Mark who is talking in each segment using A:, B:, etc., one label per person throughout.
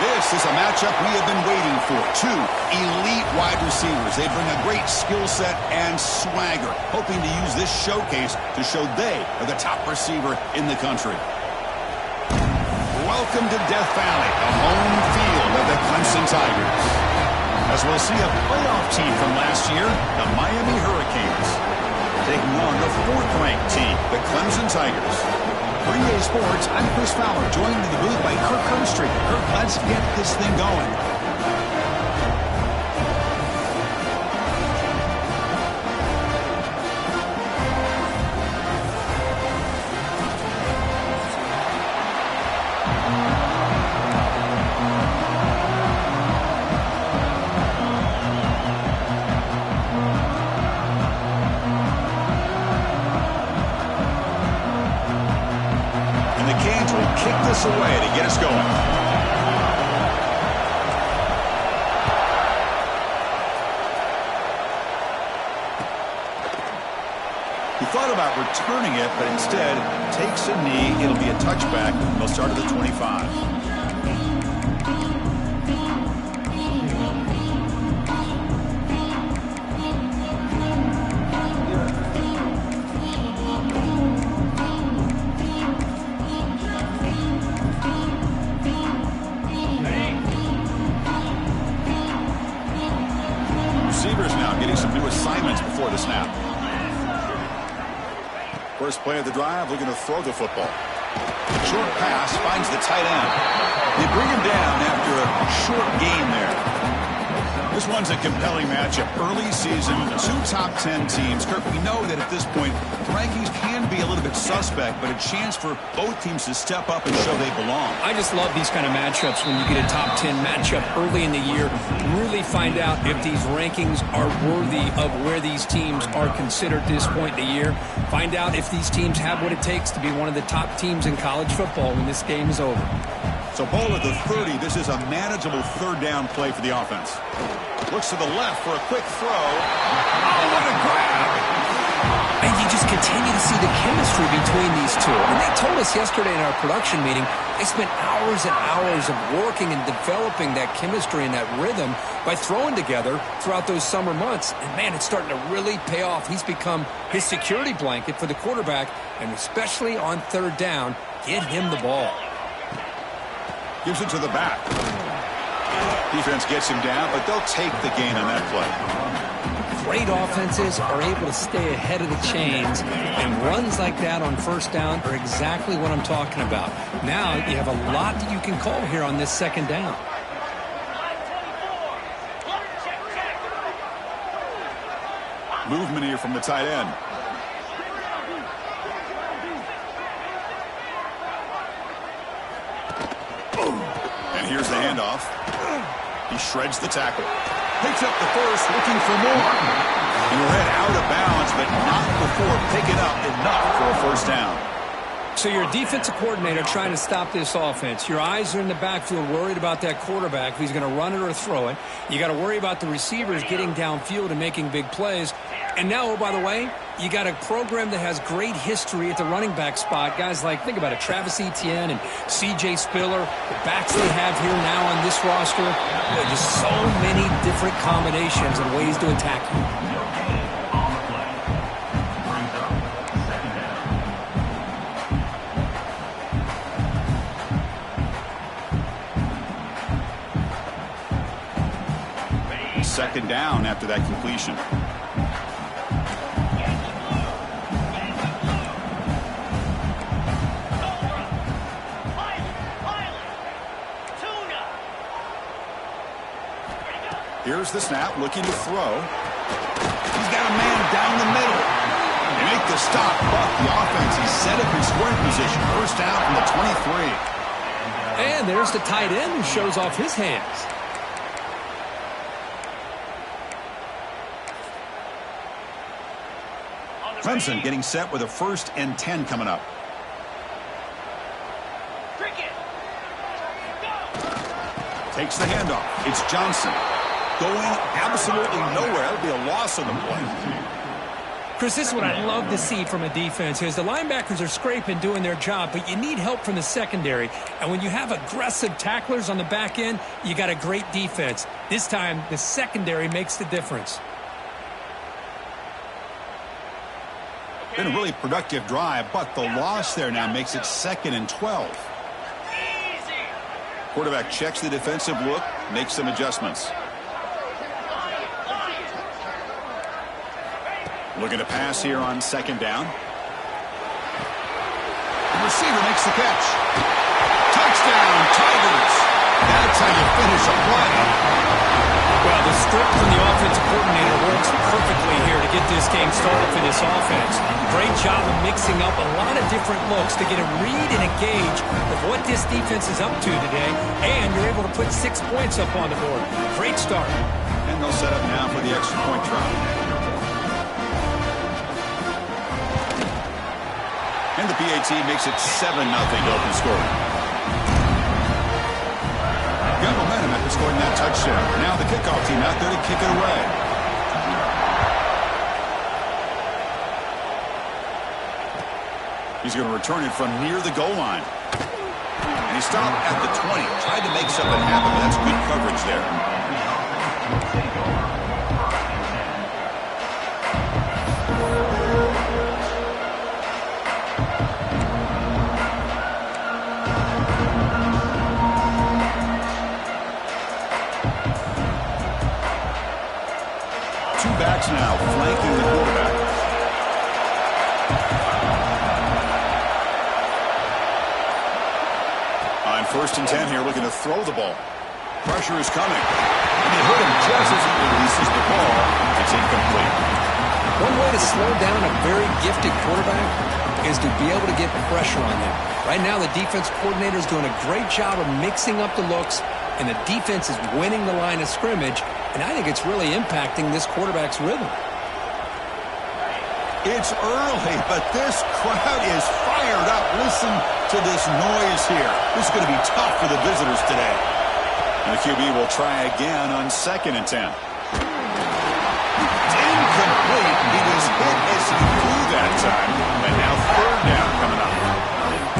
A: This is a matchup we have been waiting for. Two elite wide receivers. They bring a great skill set and swagger, hoping to use this showcase to show they are the top receiver in the country. Welcome to Death Valley, the home field of the Clemson Tigers. As we'll see a playoff team from last year, the Miami Hurricanes, taking on the fourth-ranked team, the Clemson Tigers. For EA Sports, I'm Chris Fowler, joined in the booth by Kirk Kirkstreet. Kirk, let's get this thing going. Kick this away to get us going. He thought about returning it, but instead takes a knee. It'll be a touchback. They'll start at the 25. Before the snap. First play of the drive, looking to throw the football. Short pass finds the tight end. They bring him down after a short gain there. This one's a compelling matchup. Early season, two top 10 teams. Kirk, we know that at this point, the rankings can be a little bit suspect, but a chance for both teams to step up and show they belong.
B: I just love these kind of matchups when you get a top 10 matchup early in the year. Really find out if these rankings are worthy of where these teams are considered at this point in the year. Find out if these teams have what it takes to be one of the top teams in college football when this game is over.
A: So ball at the 30. This is a manageable third down play for the offense. Looks to the left for a quick throw. Oh, what a grab!
B: And you just continue to see the chemistry between these two. And they told us yesterday in our production meeting, they spent hours and hours of working and developing that chemistry and that rhythm by throwing together throughout those summer months. And, man, it's starting to really pay off. He's become his security blanket for the quarterback, and especially on third down, get him the ball.
A: Gives it to the back. Defense gets him down, but they'll take the gain on that play.
B: Great offenses are able to stay ahead of the chains, and runs like that on first down are exactly what I'm talking about. Now you have a lot that you can call here on this second down.
A: Movement here from the tight end. And here's the handoff. He shreds the tackle. Picks up the first, looking for more. He'll head out of bounds, but not before picking up enough for a first down.
B: So you're a defensive coordinator trying to stop this offense. Your eyes are in the backfield worried about that quarterback, if he's going to run it or throw it. You got to worry about the receivers getting downfield and making big plays. And now, oh, by the way, you got a program that has great history at the running back spot. Guys like, think about it, Travis Etienne and C.J. Spiller, the backs they have here now on this roster. Just so many different combinations and ways to attack you.
A: Second down after that completion. Here's the snap, looking to throw. He's got a man down the middle. They make the stop, but the offense, he's set up in scoring position. First down from the 23.
B: And there's the tight end who shows off his hands.
A: Clemson getting set with a 1st and 10 coming up. Takes the handoff. It's Johnson. Going absolutely nowhere. That'll be a loss on the play.
B: Chris, this is what I love to see from a defense is the linebackers are scraping, doing their job, but you need help from the secondary. And when you have aggressive tacklers on the back end, you got a great defense. This time, the secondary makes the difference.
A: Been a really productive drive, but the loss there now makes it 2nd and 12. Quarterback checks the defensive look, makes some adjustments. Looking to pass here on 2nd down. The receiver makes the catch. Touchdown, Tigers! That's how you finish a play.
B: Well, the script from the offensive coordinator works perfectly here to get this game started for this offense. Great job of mixing up a lot of different looks to get a read and a gauge of what this defense is up to today, and you're able to put 6 points up on the board. Great start.
A: And they'll set up now for the extra point try. And the PAT makes it 7-0 open score. Got momentum after scoring that touchdown. Now the kickoff team out there to kick it away. He's going to return it from near the goal line. And he stopped at the 20. Tried to make something happen, but that's good coverage there. Backs now flanking the quarterback. On 1st and 10 here, looking to throw the ball. Pressure is coming. And he hit him just as he releases the ball. It's incomplete.
B: One way to slow down a very gifted quarterback is to be able to get pressure on them. Right now, the defense coordinator is doing a great job of mixing up the looks, and the defense is winning the line of scrimmage. And I think it's really impacting this quarterback's rhythm.
A: It's early, but this crowd is fired up. Listen to this noise here. This is going to be tough for the visitors today. And the QB will try again on 2nd and 10. It's incomplete. He was hit as he threw that time. And now 3rd down coming up.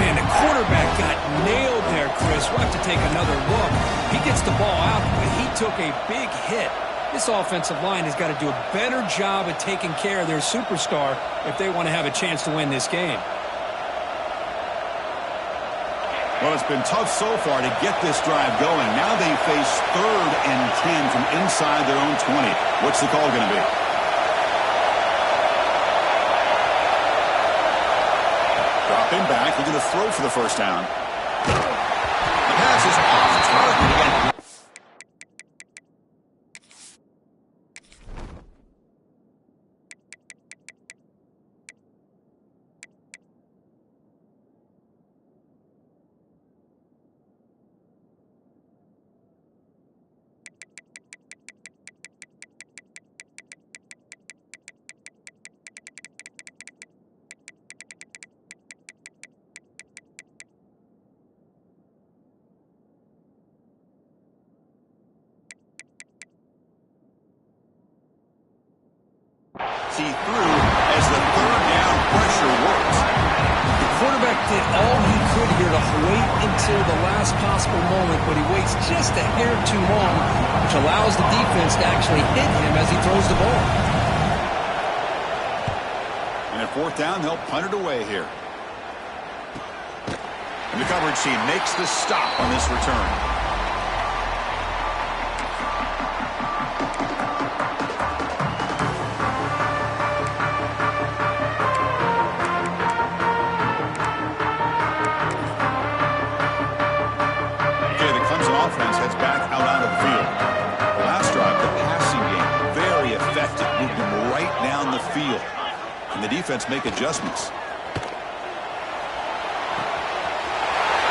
B: Man, the quarterback got nailed there, Chris. We'll have to take another look. He gets the ball out, but he took a big hit. This offensive line has got to do a better job of taking care of their superstar if they want to have a chance to win this game.
A: Well, it's been tough so far to get this drive going. Now they face 3rd and 10 from inside their own 20. What's the call going to be? Dropping back, looking to throw for the 1st down. The pass is off target again. He threw as the 3rd down pressure works.
B: The quarterback did all he could here to wait until the last possible moment, but he waits just a hair too long, which allows the defense to actually hit him as he throws the ball.
A: And at 4th down, they'll punt it away here. And the coverage team makes the stop on this return. Offense heads back out onto the field. The last drive, the passing game, very effective. Moved them right down the field. And the defense make adjustments.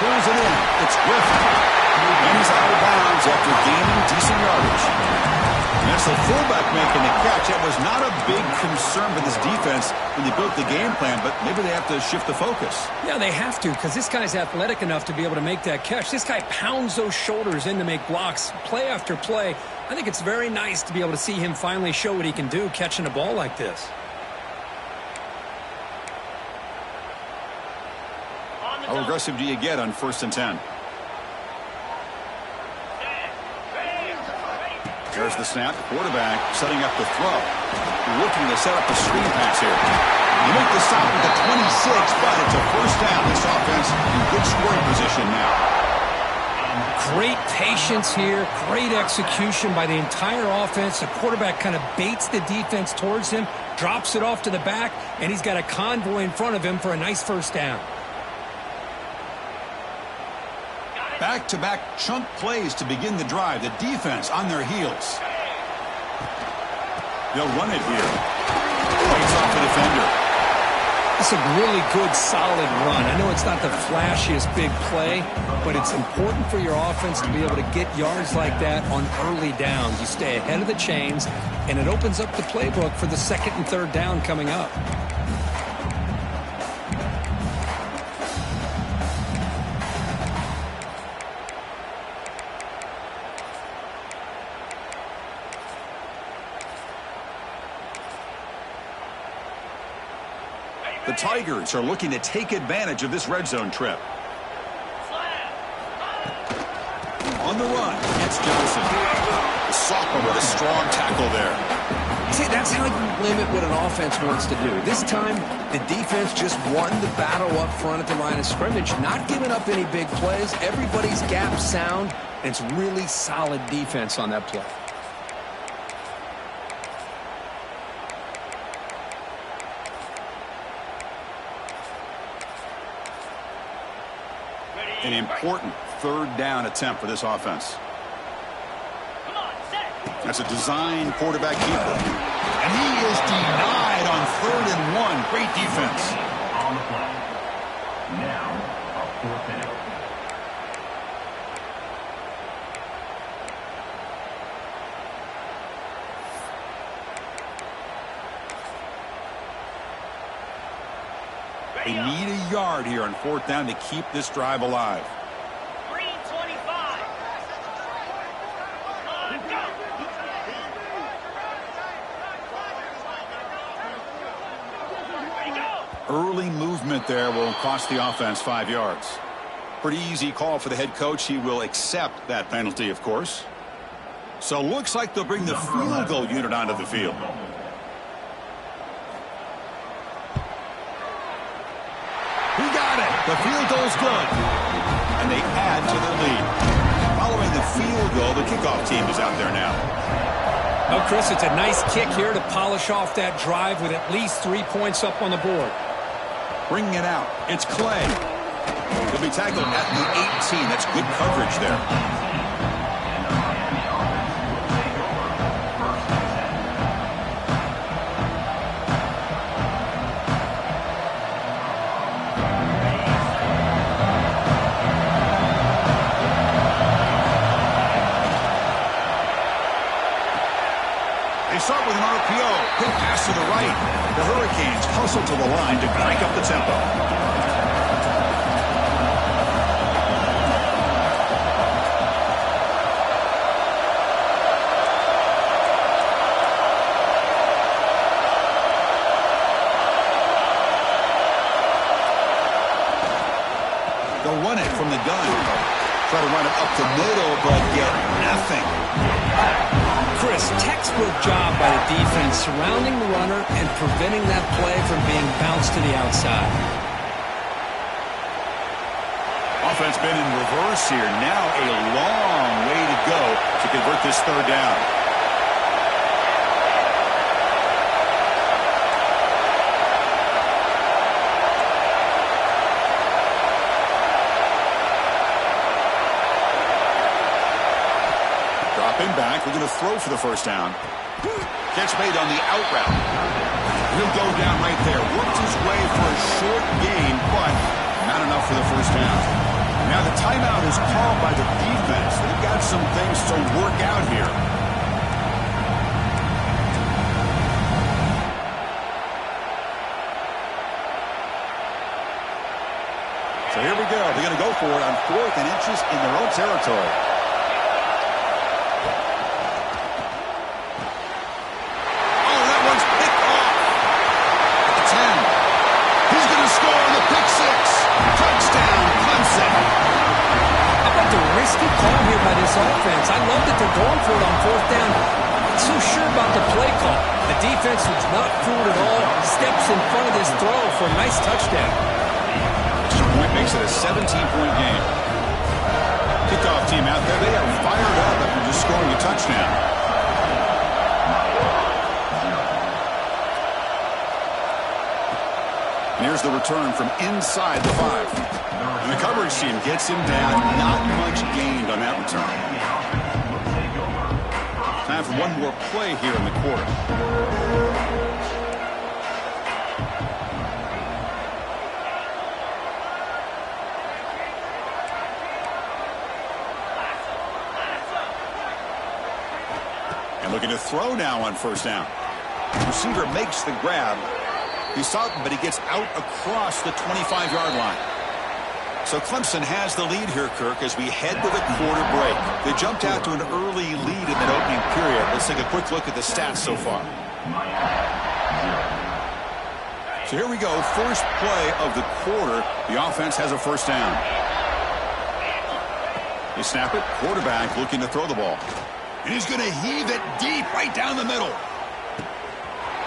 A: Pulls it in. It's Griffin. And he's out of bounds after gaining decent yardage. And that's the fullback making the catch. That was not a big concern for this defense when they built the game plan, but maybe they have to shift the focus.
B: Yeah, they have to, because this guy's athletic enough to be able to make that catch. This guy pounds those shoulders in to make blocks play after play. I think it's very nice to be able to see him finally show what he can do catching a ball like this.
A: How aggressive do you get on 1st and 10? There's the snap. Quarterback setting up the throw. Looking to set up a screen pass here. You make the stop at the 26, but it's a 1st down. This offense in good scoring position now.
B: Great patience here. Great execution by the entire offense. The quarterback kind of baits the defense towards him, drops it off to the back, and he's got a convoy in front of him for a nice 1st down.
A: Back-to-back chunk plays to begin the drive. The defense on their heels. They'll run it here. Fights off the defender.
B: It's a really good, solid run. I know it's not the flashiest big play, but it's important for your offense to be able to get yards like that on early downs. You stay ahead of the chains, and it opens up the playbook for the 2nd and 3rd down coming up.
A: The Tigers are looking to take advantage of this red zone trip. On the run, it's Johnson. The sophomore with a strong tackle there.
B: See, that's how you limit what an offense wants to do. This time, the defense just won the battle up front at the line of scrimmage, not giving up any big plays. Everybody's gap sound, and it's really solid defense on that play.
A: An important 3rd down attempt for this offense. That's a design quarterback keeper. And he is denied on 3rd and 1. Great defense.
C: On the play. Now, a 4th down.
A: They need a yard here on 4th down to keep this drive alive.
D: Green 25.
A: Early movement there will cost the offense 5 yards. Pretty easy call for the head coach. He will accept that penalty, of course. So looks like they'll bring the field goal unit onto the field. He got it. The field goal's good. And they add to their lead. Following the field goal, the kickoff team is out there now.
B: Oh, Chris, it's a nice kick here to polish off that drive with at least 3 points up on the board.
A: Bringing it out. It's Clay. He'll be tackled at the 18. That's good coverage there. Start with an RPO. Quick pass to the right. The Hurricanes hustle to the line to crank up the tempo. They'll run it from the gun. Try to run it up the middle, but get nothing.
B: Chris, textbook job by the defense surrounding the runner and preventing that play from being bounced to the outside.
A: Offense been in reverse here. Now a long way to go to convert this 3rd down. Back. We're going to throw for the 1st down. Catch made on the out route. He'll go down right there. Worked his way for a short gain, but not enough for the 1st down. Now the timeout is called by the defense. They've got some things to work out here. So here we go. They're going to go for it on 4th and inches in their own territory. Touchdown.
B: good call here by this offense. I love that they're going for it on fourth down. Not so sure about the play call. The defense was not fooled at all. Steps in front of this throw for a nice touchdown.
A: Extra point makes it a 17-point game. Kickoff team out there, they are fired up after just scoring a touchdown. And here's the return from inside the 5. And the coverage team gets him down. Not much gained on that return. Time for one more play here in the quarter. And looking to throw now on first down. The receiver makes the grab. He's stopped, but he gets out across the 25-yard line. So Clemson has the lead here, Kirk, as we head to the quarter break. They jumped out to an early lead in that opening period. Let's take a quick look at the stats so far. So here we go. First play of the quarter. The offense has a first down. They snap it. Quarterback looking to throw the ball. And he's going to heave it deep right down the middle.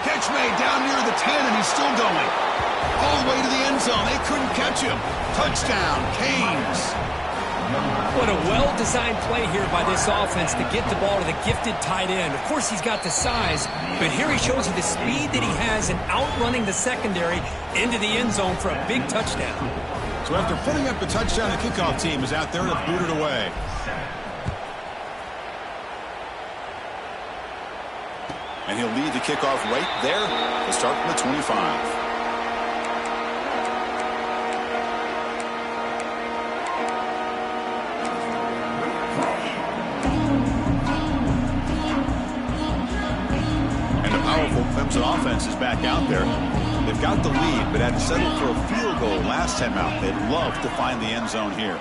A: Catch made down near the 10, and he's still going. All the way to the end zone. They couldn't catch him. Touchdown, Canes.
B: What a well-designed play here by this offense to get the ball to the gifted tight end. Of course, he's got the size, but here he shows you the speed that he has in outrunning the secondary into the end zone for a big touchdown.
A: So after putting up the touchdown, the kickoff team is out there to boot it away. And he'll lead the kickoff right there to start from the 25. And the powerful Clemson offense is back out there. They've got the lead, but had to settle for a field goal last time out. They'd love to find the end zone here.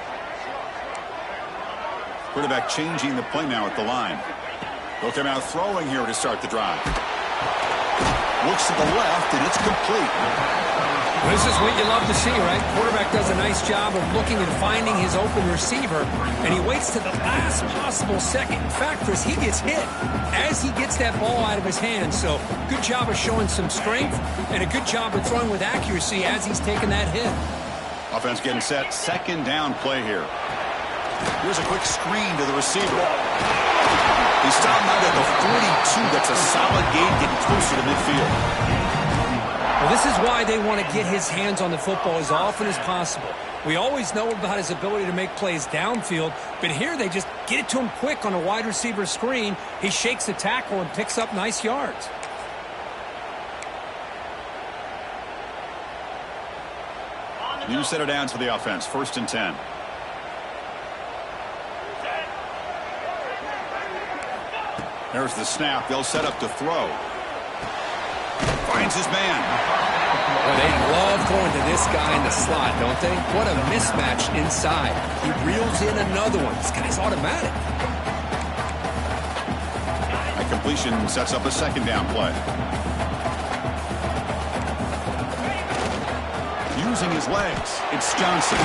A: Quarterback changing the play now at the line. They'll come out throwing here to start the drive. Looks to the left, and it's complete.
B: This is what you love to see, right? Quarterback does a nice job of looking and finding his open receiver, and he waits to the last possible second. In fact, Chris, he gets hit as he gets that ball out of his hands. So good job of showing some strength, and a good job of throwing with accuracy as he's taking that hit.
A: Offense getting set. Second down play here. Here's a quick screen to the receiver. He's stopped out at the 42. That's a solid gain, getting closer to midfield.
B: Well, this is why they want to get his hands on the football as often as possible. We always know about his ability to make plays downfield, but here they just get it to him quick on a wide receiver screen. He shakes the tackle and picks up nice yards.
A: New set of downs for the offense. 1st and 10. There's the snap. They'll set up to throw. Finds his man.
B: Well, they love going to this guy in the slot, don't they? What a mismatch inside. He reels in another one. This guy's automatic.
A: A completion sets up a second down play. Using his legs, it's Johnson.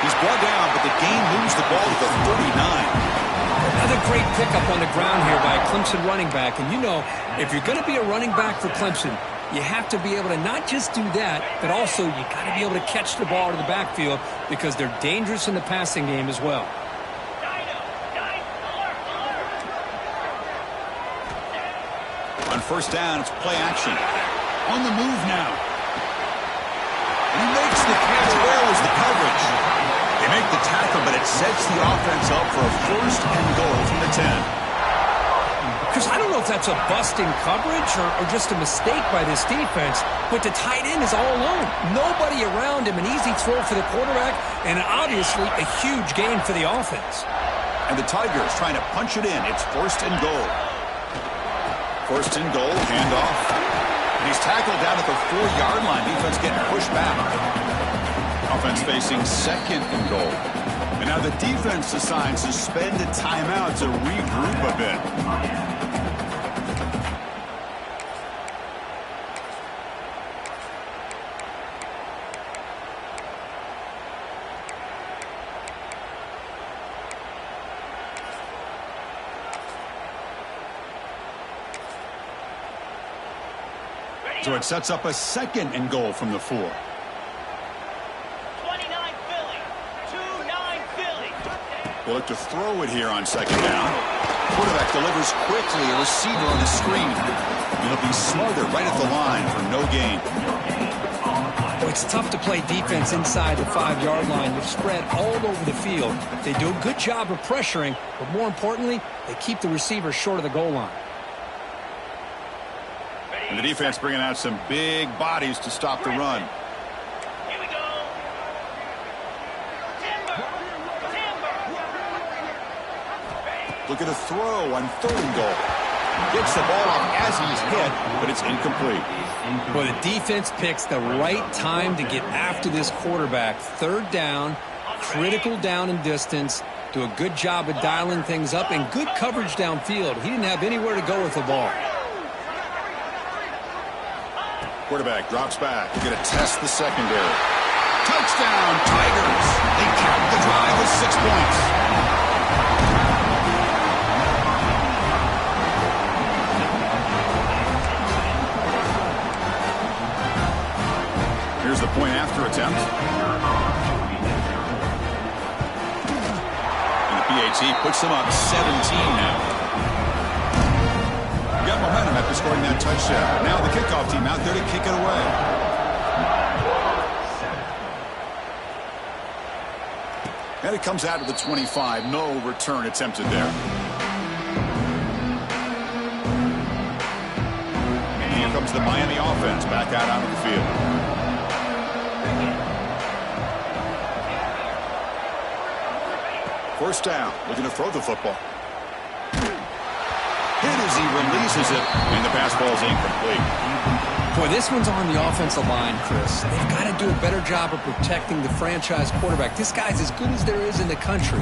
A: He's brought down, but the game moves the ball to the 39.
B: Another great pickup on the ground here by a Clemson running back. And you know, if you're going to be a running back for Clemson, you have to be able to not just do that, but also you got to be able to catch the ball to the backfield because they're dangerous in the passing game as well.
A: On first down, it's play action. On the move now. And he makes the catch. Where was the coverage? They make the tackle, but it sets the offense up for a 1st and goal from the 10.
B: Because I don't know if that's a busting coverage or just a mistake by this defense, but the tight end is all alone. Nobody around him, an easy throw for the quarterback, and obviously a huge gain for the offense.
A: And the Tigers trying to punch it in. It's 1st and goal. 1st and goal, handoff. And he's tackled down at the 4-yard line. Defense getting pushed back. Offense facing 2nd and goal. And now the defense decides to spend a timeout to regroup a bit. So it sets up a 2nd and goal from the 4.
D: 29 Philly. 2-9 Philly.
A: They look to throw it here on 2nd down. Quarterback delivers quickly. A receiver on the screen. He'll be smothered right at the line for no gain.
B: Well, it's tough to play defense inside the 5-yard line. They're spread all over the field. They do a good job of pressuring, but more importantly, they keep the receiver short of the goal line.
A: And the defense bringing out some big bodies to stop the run.
D: Here we go. Timber.
A: Look at a throw on 3rd and goal. Gets the ball off as he's hit, but it's incomplete.
B: Well, the defense picks the right time to get after this quarterback. 3rd down, critical down and distance. Do a good job of dialing things up and good coverage downfield. He didn't have anywhere to go with the ball.
A: Quarterback drops back. They're going to test the secondary. Touchdown, Tigers! They cap the drive with 6 points. Here's the point after attempt. And the PAT puts them up 17 now. Got momentum after scoring that touchdown. Now the kickoff team out there to kick it away. And it comes out to the 25. No return attempted there. And here comes the Miami offense back out onto the field. First down, looking to throw the football. Hit as he releases it, and the pass ball is incomplete.
B: Boy, this one's on the offensive line, Chris. They've got to do a better job of protecting the franchise quarterback. This guy's as good as there is in the country,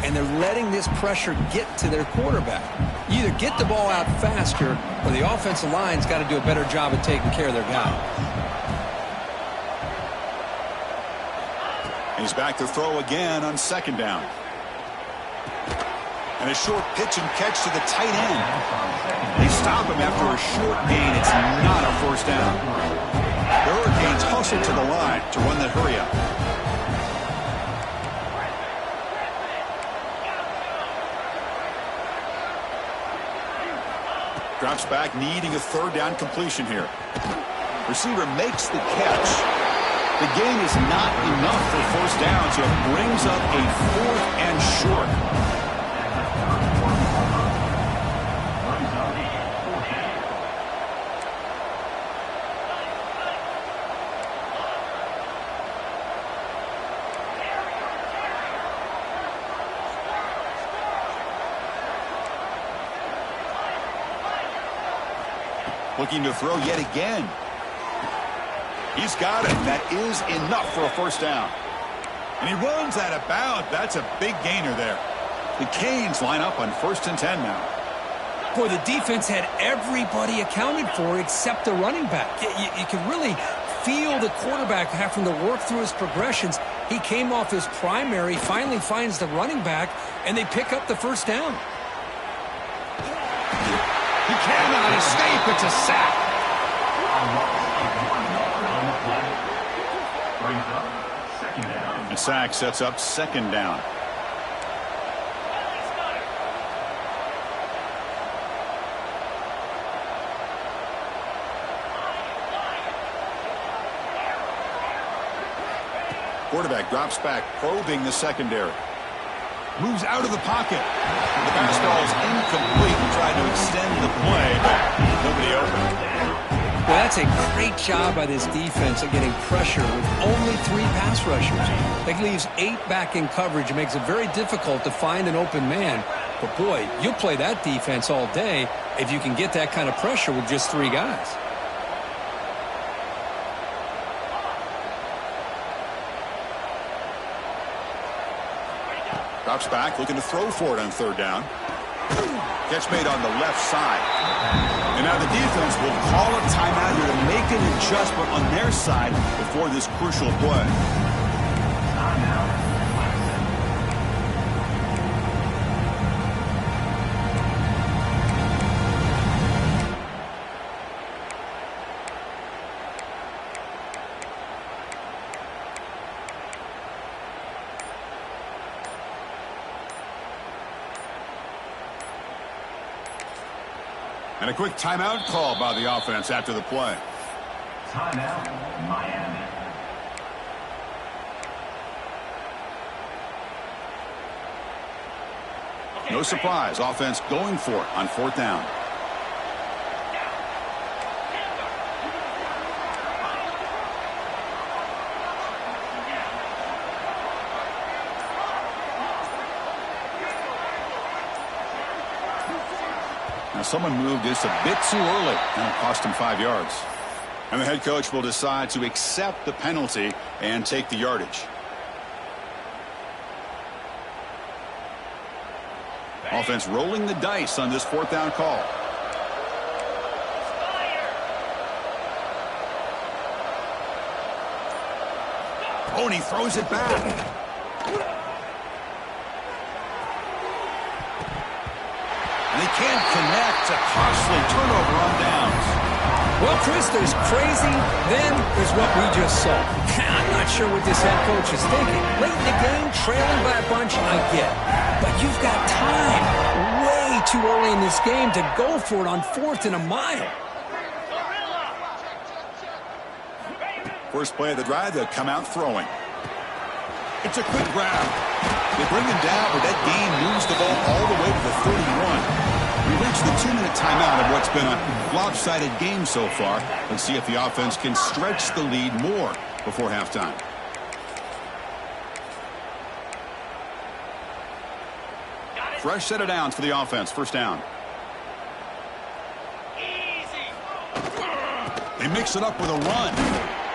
B: and they're letting this pressure get to their quarterback. You either get the ball out faster, or the offensive line's got to do a better job of taking care of their guy.
A: He's back to throw again on 2nd down. And a short pitch and catch to the tight end. They stop him after a short gain. It's not a 1st down. The Hurricanes hustle to the line to run the hurry up. Drops back, needing a 3rd down completion here. Receiver makes the catch. The gain is not enough for 1st down, so it brings up a 4th and short. Looking to throw yet again. He's got it. That is enough for a 1st down. And he runs out of bounds. That's a big gainer there. The Canes line up on 1st and 10 now.
B: Boy, the defense had everybody accounted for except the running back. You can really feel the quarterback having to work through his progressions. He came off his primary, finally finds the running back, and they pick up the 1st down.
A: He cannot escape. It's a sack. The sack sets up 2nd down. Quarterback drops back, probing the secondary. Moves out of the pocket. The pass ball is incomplete. He tried to extend the play, but nobody open.
B: Well, that's a great job by this defense of getting pressure with only 3 pass rushers. That leaves 8 back in coverage. It makes it very difficult to find an open man. But, boy, you'll play that defense all day if you can get that kind of pressure with just 3 guys.
A: Drops back, looking to throw for it on 3rd down. Catch made on the left side. And now the defense will call a timeout here to make an adjustment on their side before this crucial play. And a quick timeout call by the offense after the play.
C: Timeout, Miami.
A: No surprise, offense going for it on 4th down. Now someone moved this a bit too early, and it cost him 5 yards. And the head coach will decide to accept the penalty and take the yardage. Offense rolling the dice on this 4th down call. Oh, and he throws it back. And he can't connect. A costly turnover on downs.
B: Well, Chris, there's crazy, then there's what we just saw. I'm not sure what this head coach is thinking. Late in the game, trailing by a bunch, I get. But you've got time, way too early in this game, to go for it on 4th and a mile.
A: First play of the drive, they'll come out throwing. It's a quick grab. They bring him down, but that gain moves the ball all the way to the 31. We reached the 2-minute timeout of what's been a lopsided game so far. Let's see if the offense can stretch the lead more before halftime. Fresh set of downs for the offense. First down. They mix it up with a run.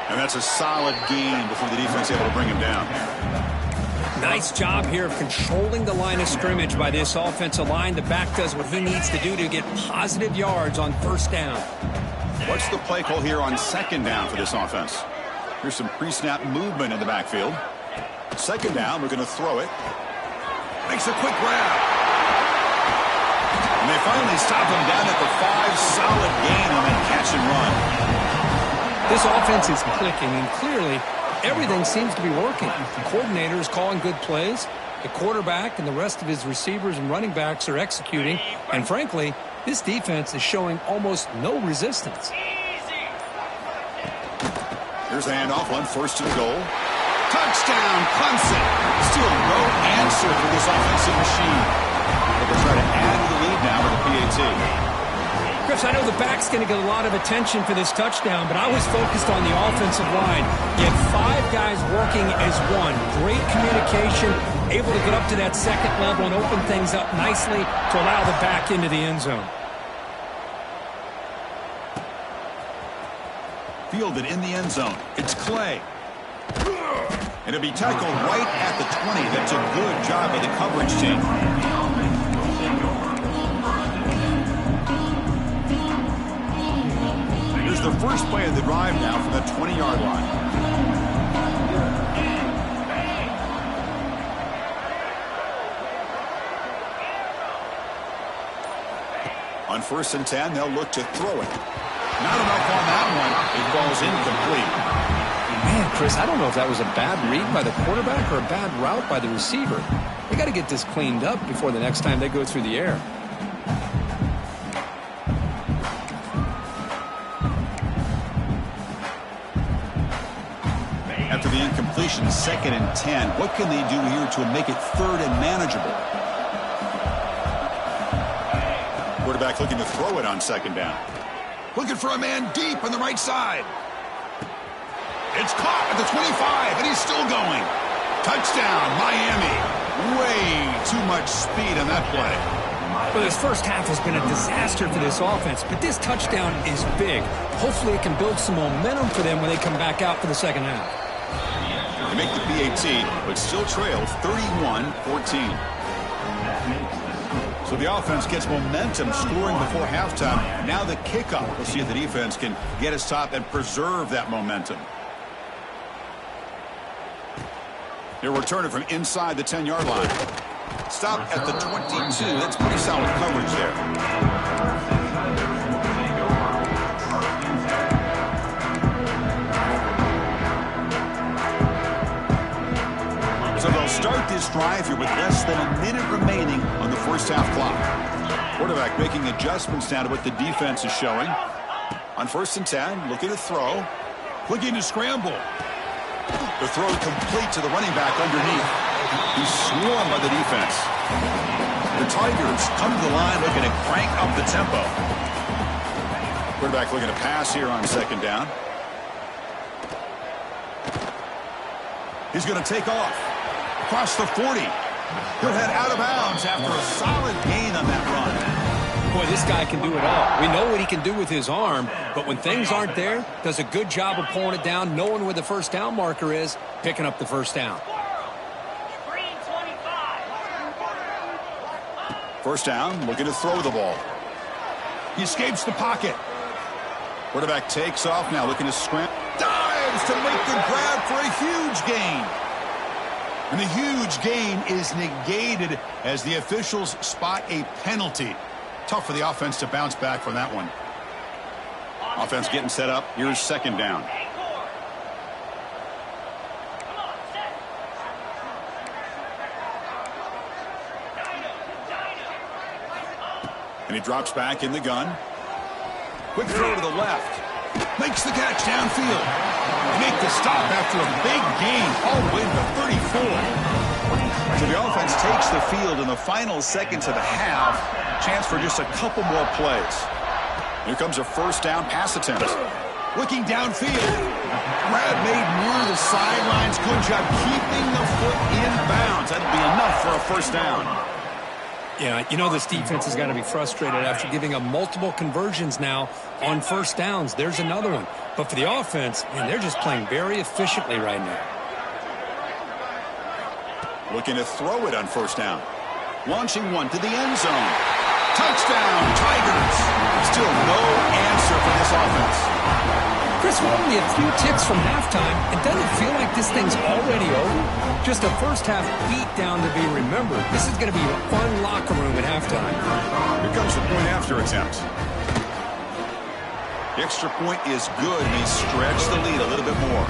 A: And that's a solid gain before the defense is able to bring him down.
B: Nice job here of controlling the line of scrimmage by this offensive line. The back does what he needs to do to get positive yards on 1st down.
A: What's the play call here on 2nd down for this offense? Here's some pre-snap movement in the backfield. 2nd down, we're going to throw it. Makes a quick grab. And they finally stop him down at the 5. Solid gain on that catch and run.
B: This offense is clicking, and clearly everything seems to be working. The coordinator is calling good plays. The quarterback and the rest of his receivers and running backs are executing. And frankly, this defense is showing almost no resistance.
A: Here's a handoff on 1st and goal. Touchdown, Clemson. Still no answer for this offensive machine. They'll try to add to the lead now with the PAT.
B: Chris, I know the back's going to get a lot of attention for this touchdown, but I was focused on the offensive line. You have 5 guys working as one. Great communication, able to get up to that 2nd level and open things up nicely to allow the back into the end zone.
A: Fielded in the end zone. It's Clay. And it'll be tackled right at the 20. That's a good job by the coverage team. Here's the first play of the drive now from the 20-yard line. On 1st and 10, they'll look to throw it. Not enough on that one. It falls incomplete.
B: Man, Chris, I don't know if that was a bad read by the quarterback or a bad route by the receiver. They got to get this cleaned up before the next time they go through the air.
A: After the incompletion, 2nd and 10. What can they do here to make it 3rd and manageable? Quarterback looking to throw it on 2nd down. Looking for a man deep on the right side. It's caught at the 25, and he's still going. Touchdown, Miami. Way too much speed on that play.
B: Well, this first half has been a disaster for this offense, but this touchdown is big. Hopefully it can build some momentum for them when they come back out for the 2nd half.
A: They make the PAT, but still trail 31-14. So the offense gets momentum scoring before halftime. Now the kickoff. We'll see if the defense can get us top and preserve that momentum. They'll return it from inside the 10-yard line. Stop at the 22. That's pretty solid coverage there. So they'll start this drive here with less than a minute remaining on the first half clock. Quarterback making adjustments now to what the defense is showing. On 1st and 10, looking to throw. Looking to scramble. The throw complete to the running back underneath. He's swarmed by the defense. The Tigers come to the line looking to crank up the tempo. Quarterback looking to pass here on 2nd down. He's going to take off. Across the 40. He'll head out of bounds after a solid gain on that run.
B: Boy, this guy can do it all. We know what he can do with his arm, but when things aren't there, does a good job of pulling it down, knowing where the 1st down marker is, picking up the 1st down.
A: 1st down, looking to throw the ball. He escapes the pocket. Quarterback takes off now, looking to scramble. Dives to make the grab for a huge gain. And the huge gain is negated as the officials spot a penalty. Tough for the offense to bounce back from that one. Offense getting set up. Here's 2nd down. And he drops back in the gun. Quick throw to the left. Makes the catch downfield. Make the stop after a big gain all the way to 34. So the offense takes the field in the final seconds of the half. Chance for just a couple more plays. Here comes a 1st down pass attempt. Looking downfield. Grab made near the sidelines. Good job keeping the foot in bounds. That'd be enough for a 1st down.
B: Yeah, you know this defense has got to be frustrated after giving up multiple conversions now on 1st downs. There's another one. But for the offense, man, they're just playing very efficiently right now.
A: Looking to throw it on 1st down. Launching one to the end zone. Touchdown, Tigers. Still no answer for this offense.
B: Chris, we're only a few ticks from halftime. It doesn't feel like this thing's already over. Just a 1st half beatdown to be remembered. This is going to be a fun locker room at halftime.
A: Here comes the point after attempt. The extra point is good, and he stretched the lead a little bit more.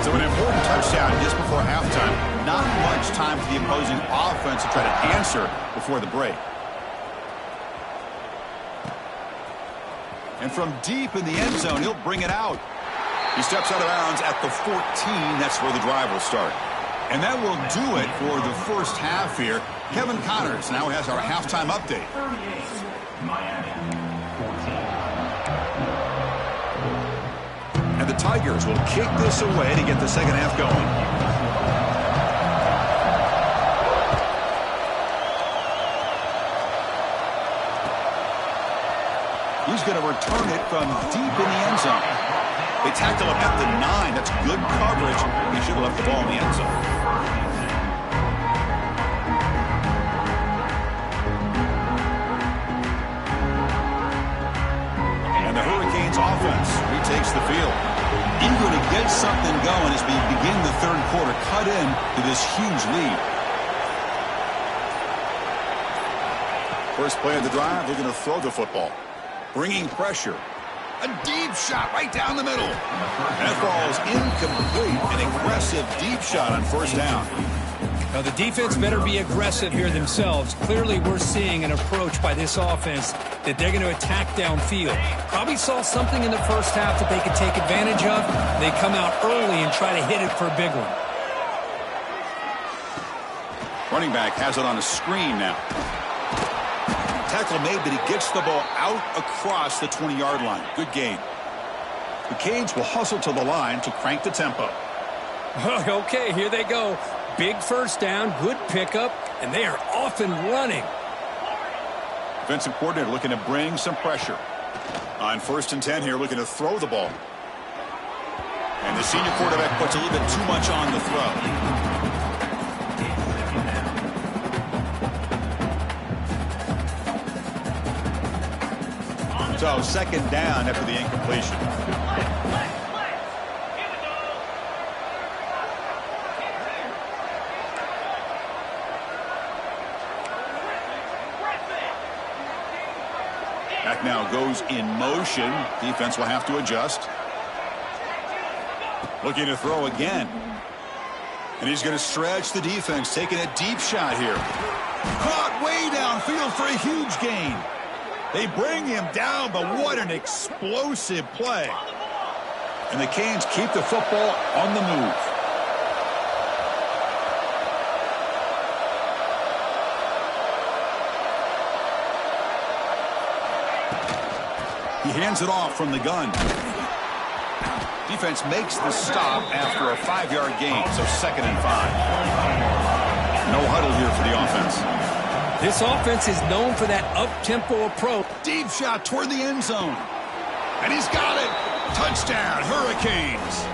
A: So an important touchdown just before halftime. Not much time for the opposing offense to try to answer before the break. And from deep in the end zone, he'll bring it out. He steps out of bounds at the 14. That's where the drive will start. And that will do it for the 1st half here. Kevin Connors now has our halftime update. And the Tigers will kick this away to get the 2nd half going. He's going to return it from deep in the end zone. They tackle him at the 9. That's good coverage. He should have left the ball in the end zone. And the Hurricanes offense retakes the field. Eager to get something going as we begin the 3rd quarter. Cut in to this huge lead. First play of the drive, they're going to throw the football. Bringing pressure. A deep shot right down the middle. That ball is incomplete. An aggressive deep shot on 1st down.
B: Now the defense better be aggressive here themselves. Clearly we're seeing an approach by this offense that they're going to attack downfield. Probably saw something in the 1st half that they could take advantage of. They come out early and try to hit it for a big one.
A: Running back has it on a screen now. Tackle made, but he gets the ball out across the 20-yard line. Good gain. The Canes will hustle to the line to crank the tempo.
B: Okay, here they go. Big 1st down, good pickup, and they are off and running.
A: Defensive coordinator looking to bring some pressure. On 1st and 10 here, looking to throw the ball. And the senior quarterback puts a little bit too much on the throw. So 2nd down after the incompletion. Back now goes in motion. Defense will have to adjust. Looking to throw again. And he's going to stretch the defense, taking a deep shot here. Caught way downfield for a huge gain. They bring him down, but what an explosive play. And the Canes keep the football on the move. He hands it off from the gun. Defense makes the stop after a 5-yard gain, so 2nd and 5. No huddle here for the offense.
B: This offense is known for that up-tempo approach.
A: Deep shot toward the end zone. And he's got it. Touchdown, Hurricanes.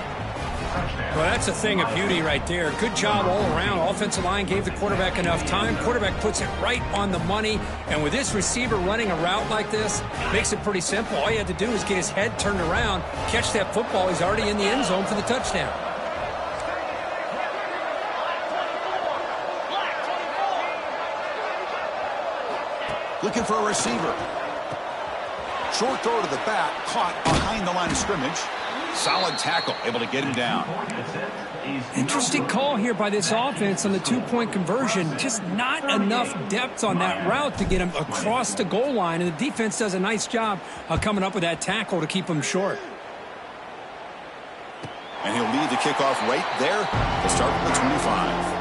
B: Well, that's a thing of beauty right there. Good job all around. Offensive line gave the quarterback enough time. Quarterback puts it right on the money. And with this receiver running a route like this, makes it pretty simple. All you have to do is get his head turned around, catch that football. He's already in the end zone for the touchdown.
A: Looking for a receiver. Short throw to the back, caught behind the line of scrimmage. Solid tackle, able to get him down.
B: Interesting call here by this offense on the 2-point conversion. Just not enough depth on that route to get him across the goal line, and the defense does a nice job of coming up with that tackle to keep him short.
A: And he'll lead the kickoff right there to start at the 25.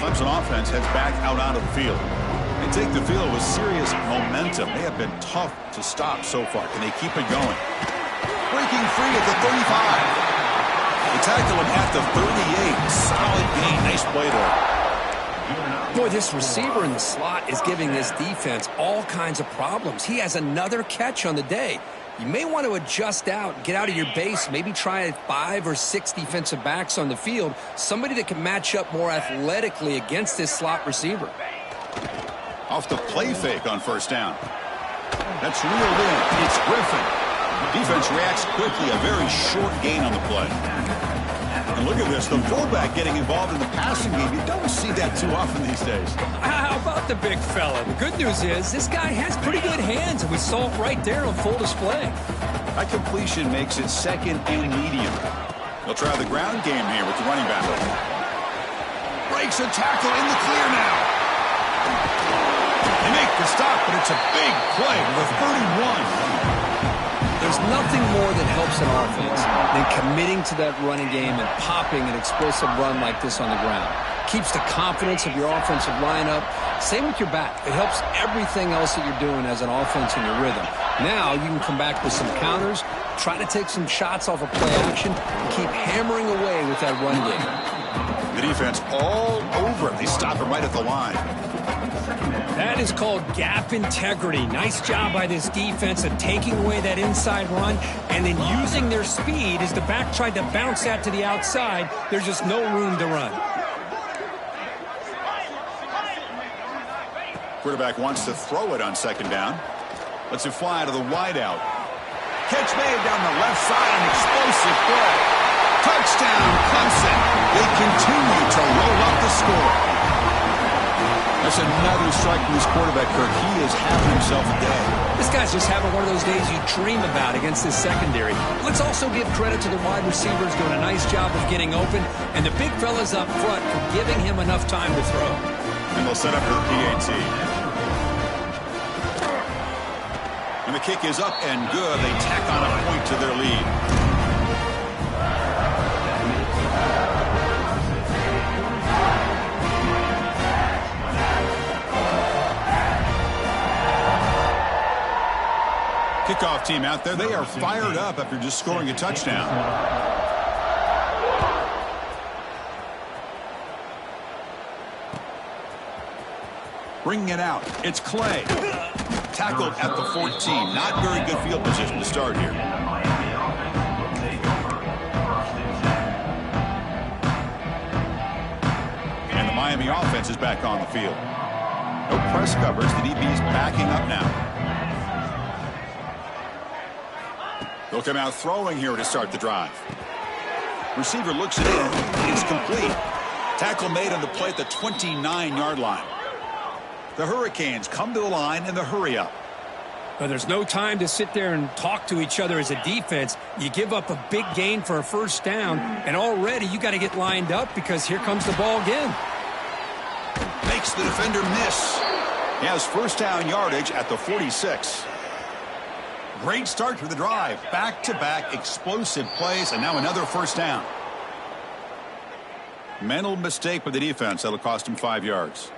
A: Clemson offense heads back out onto the field. They take the field with serious momentum. They have been tough to stop so far. Can they keep it going? Breaking free at the 35. They tackle him at the 38. Solid gain. Nice play there.
B: Boy, this receiver in the slot is giving this defense all kinds of problems. He has another catch on the day. You may want to adjust out, get out of your base, maybe try 5 or 6 defensive backs on the field, somebody that can match up more athletically against this slot receiver.
A: Off the play fake on first down. That's reeled in. It's Griffin. Defense reacts quickly, a very short gain on the play. And look at this, the fullback getting involved in the passing game. You don't see that too often these days.
B: How about the big fella? The good news is this guy has pretty good hands, and we saw it right there on full display.
A: That completion makes it 2nd and medium. They'll try the ground game here with the running back. Breaks a tackle in the clear now. They make the stop, but it's a big play for 31.
B: There's nothing more that helps an offense than committing to that running game and popping an explosive run like this on the ground. Keeps the confidence of your offensive lineup. Same with your back. It helps everything else that you're doing as an offense in your rhythm. Now you can come back with some counters, try to take some shots off of play action, and keep hammering away with that run game.
A: The defense all over it. They stop him right at the line.
B: That is called gap integrity. Nice job by this defense of taking away that inside run and then using their speed as the back tried to bounce that to the outside. There's just no room to run.
A: Quarterback wants to throw it on 2nd down. Lets it fly to the wideout. Catch made down the left side, an explosive play. Touchdown, Clemson. They continue to roll up the score. That's another strike from this quarterback, Kirk. He is having himself a day.
B: This guy's just having one of those days you dream about against this secondary. Let's also give credit to the wide receivers doing a nice job of getting open, and the big fellas up front for giving him enough time to throw.
A: And they'll set up for the PAT. And the kick is up and good. They tack on a point to their lead. Kickoff team out there, they are fired up after just scoring a touchdown. Bringing it out, it's Clay. Tackled at the 14. Not very good field position to start here. And the Miami offense is back on the field. No press coverage, the DB is backing up now. They'll come out throwing here to start the drive. Receiver looks it in. It's complete. Tackle made on the play at the 29-yard line. The Hurricanes come to the line in the hurry-up.
B: But there's no time to sit there and talk to each other as a defense. You give up a big gain for a first down, and already you got to get lined up because here comes the ball again.
A: Makes the defender miss. He has first down yardage at the 46. Great start to the drive. Back-to-back explosive plays, and now another first down. Mental mistake by the defense. That'll cost him 5 yards.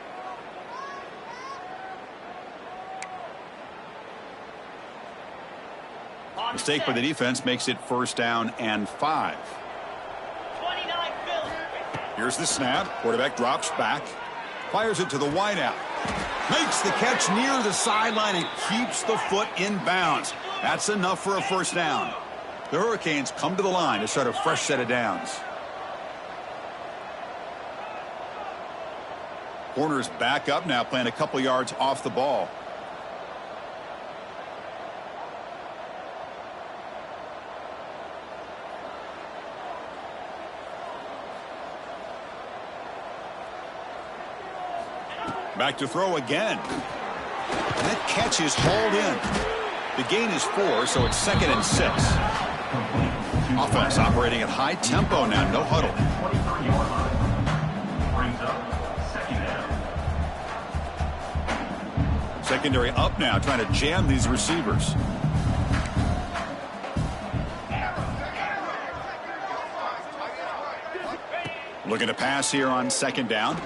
A: Mistake by the defense makes it first down and 5.
D: 29 Philly.
A: Here's the snap. Quarterback drops back. Fires it to the wideout. Makes the catch near the sideline and keeps the foot in bounds. That's enough for a first down. The Hurricanes come to the line to start a fresh set of downs. Corners back up now, playing a couple yards off the ball. Back to throw again. And that catch is hauled in. The gain is 4, so it's 2nd and 6. Offense operating at high tempo now. No huddle.
C: 23-yard line. Brings up second down.
A: Secondary up now, trying to jam these receivers. Looking to pass here on second down.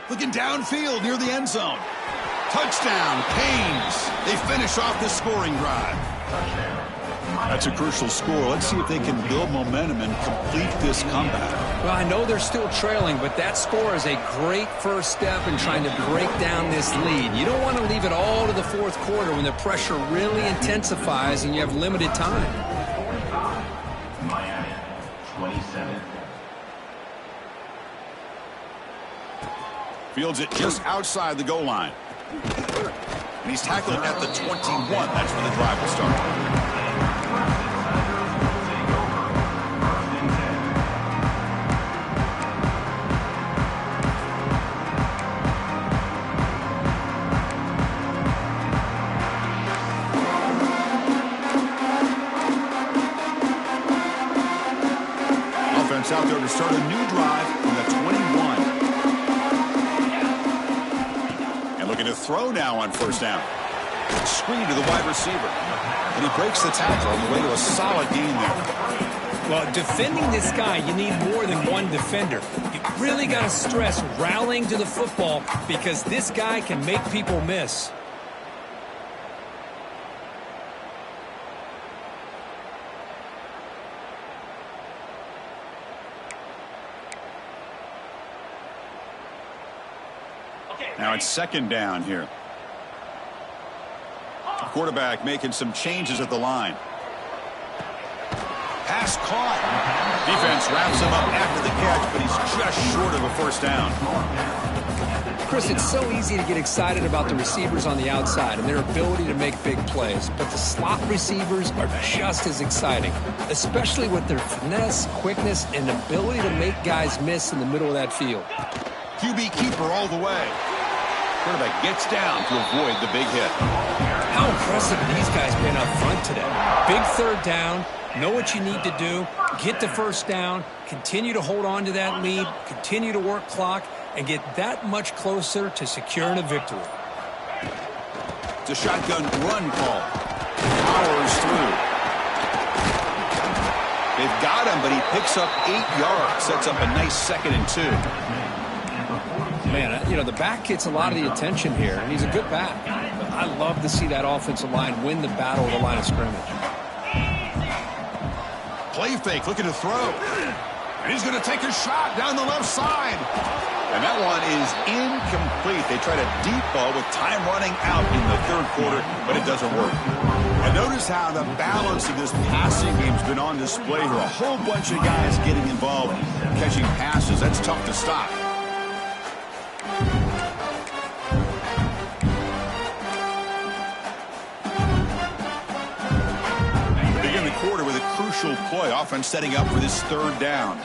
A: Looking downfield near the end zone. Touchdown, Canes. They finish off the scoring drive. That's a crucial score. Let's see if they can build momentum and complete this comeback.
B: Well, I know they're still trailing, but that score is a great first step in trying to break down this lead. You don't want to leave it all to the fourth quarter when the pressure really intensifies and you have limited time.
C: Miami, 27.
A: Fields it just outside the goal line. And he's tackled at the 21. That's where the drive will start. Offense out there to start a new drive from the 21. Looking to throw now on first down. Screen to the wide receiver. And he breaks the tackle on the way to a solid gain there.
B: Well, defending this guy, you need more than one defender. You really got to stress rallying to the football because this guy can make people miss.
A: Now it's second down here. The quarterback making some changes at the line. Pass caught. Defense wraps him up after the catch, but he's just short of a first down.
B: Chris, it's so easy to get excited about the receivers on the outside and their ability to make big plays, but the slot receivers are just as exciting, especially with their finesse, quickness, and ability to make guys miss in the middle of that field.
A: QB keeper all the way. Quarterback gets down to avoid the big hit.
B: How impressive have these guys been up front today? Big third down, know what you need to do, get the first down, continue to hold on to that lead, continue to work clock, and get that much closer to securing a victory.
A: It's a shotgun run call. Powers through. They've got him, but he picks up 8 yards. Sets up a nice 2nd and 2.
B: Man, you know, the back gets a lot of the attention here, and he's a good back. But I love to see that offensive line win the battle of the line of scrimmage.
A: Play fake, looking to throw. And he's going to take a shot down the left side. And that one is incomplete. They tried a deep ball with time running out in the third quarter, but it doesn't work. And notice how the balance of this passing game's been on display here. A whole bunch of guys getting involved, catching passes. That's tough to stop. crucial play. Offense setting up for this third down.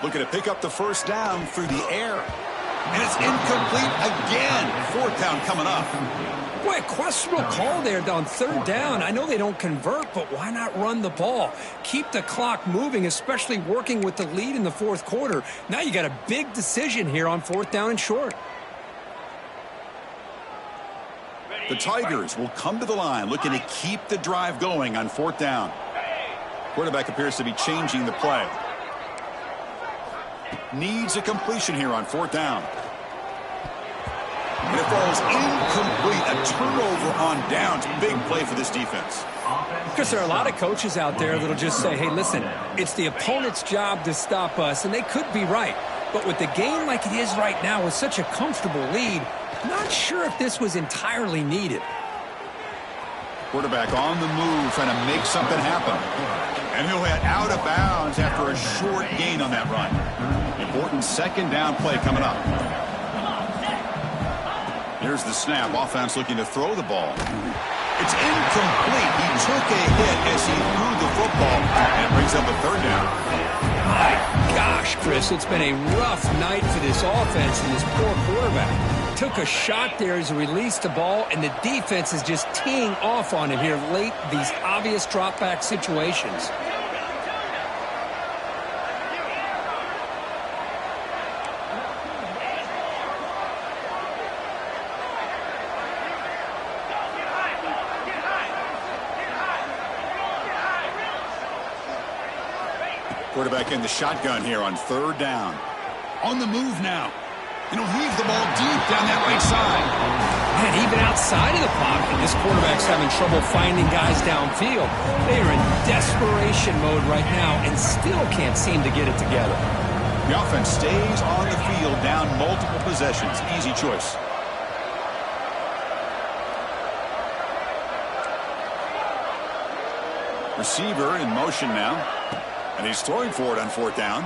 A: Looking to pick up the first down through the air. And it's incomplete again. Fourth down coming up.
B: Boy, a questionable call there on third down. I know they don't convert, but why not run the ball? Keep the clock moving, especially working with the lead in the fourth quarter. Now you got a big decision here on fourth down and short.
A: The Tigers will come to the line looking to keep the drive going on fourth down. Quarterback appears to be changing the play. Needs a completion here on fourth down. And it falls incomplete. A turnover on downs. Big play for this defense.
B: Because there are a lot of coaches out there that'll just say, hey, listen, it's the opponent's job to stop us, and they could be right. But with the game like it is right now with such a comfortable lead, not sure if this was entirely needed.
A: Quarterback on the move, trying to make something happen. And he'll head out of bounds after a short gain on that run. Important second down play coming up. Here's the snap. Offense looking to throw the ball. It's incomplete. He took a hit as he threw the football and brings up a third down.
B: My gosh, Chris, it's been a rough night for this offense and this poor quarterback. Took a shot there as he released the ball, and the defense is just teeing off on him here late, these obvious drop-back situations.
A: Quarterback in the shotgun here on third down. On the move now. And he'll heave the ball deep down that right side.
B: And even outside of the pocket, this quarterback's having trouble finding guys downfield. They are in desperation mode right now and still can't seem to get it together.
A: The offense stays on the field down multiple possessions. Easy choice. Receiver in motion now. And he's throwing for it on fourth down.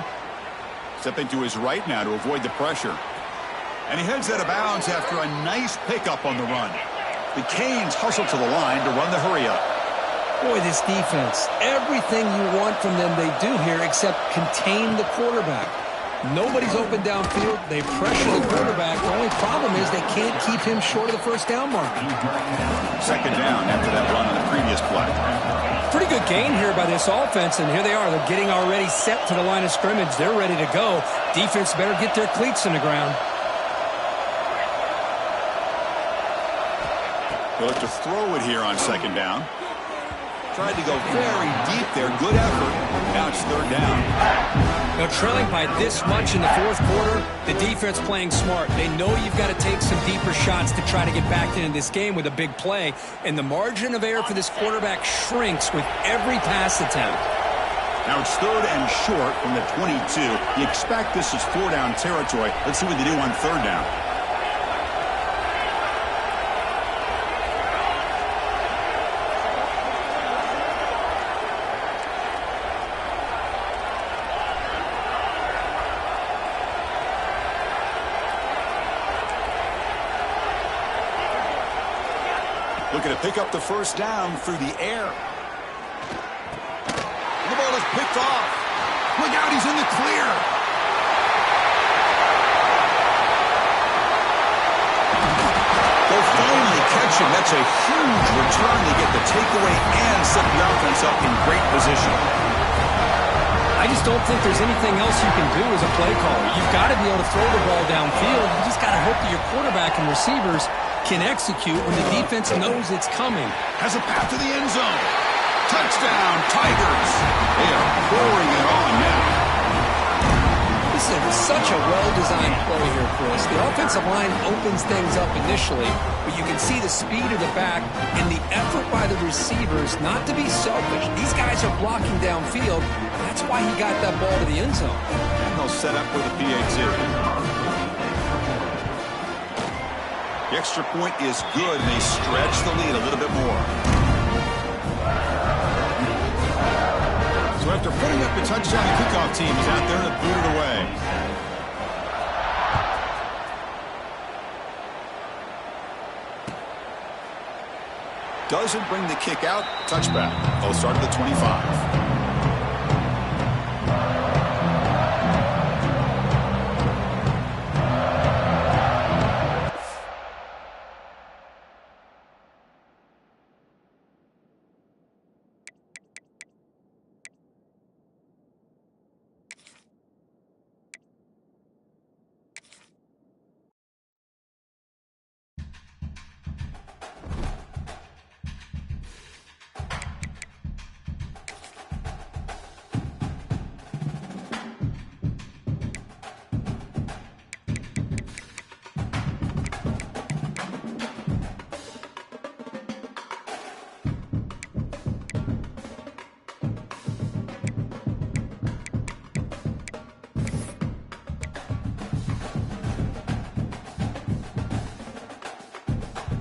A: Stepping to his right now to avoid the pressure. And he heads out of bounds after a nice pickup on the run. The Canes hustle to the line to run the hurry-up.
B: Boy, this defense, everything you want from them they do here except contain the quarterback. Nobody's open downfield. They pressure the quarterback. The only problem is they can't keep him short of the first down mark.
A: Second down after that run on the previous play.
B: Pretty good gain here by this offense, and here they are. They're getting already set to the line of scrimmage. They're ready to go. Defense better get their cleats in the ground.
A: They'll look to throw it here on second down. Tried to go very deep there. Good effort. Now it's third down.
B: Now trailing by this much in the fourth quarter, the defense playing smart. They know you've got to take some deeper shots to try to get back into this game with a big play. And the margin of error for this quarterback shrinks with every pass attempt.
A: Now it's third and short from the 22. You expect this is four-down territory. Let's see what they do on third down. Looking to pick up the first down through the air. The ball is picked off. Look out, he's in the clear. They'll finally catch him. That's a huge return. They get the takeaway and set the offense up in great position.
B: I just don't think there's anything else you can do as a play caller. You've got to be able to throw the ball downfield. You just got to hope that your quarterback and receivers can execute when the defense knows it's coming.
A: Has a path to the end zone. Touchdown, Tigers. They are pouring it on now.
B: This is such a well-designed play here, Chris. The offensive line opens things up initially, but you can see the speed of the back and the effort by the receivers not to be selfish. These guys are blocking downfield. That's why he got that ball to the end zone.
A: And they'll set up with a PAT. The extra point is good, and they stretch the lead a little bit more. So after putting up the touchdown, the kickoff team is out there to boot it away. Doesn't bring the kick out. Touchback. They'll start at the 25.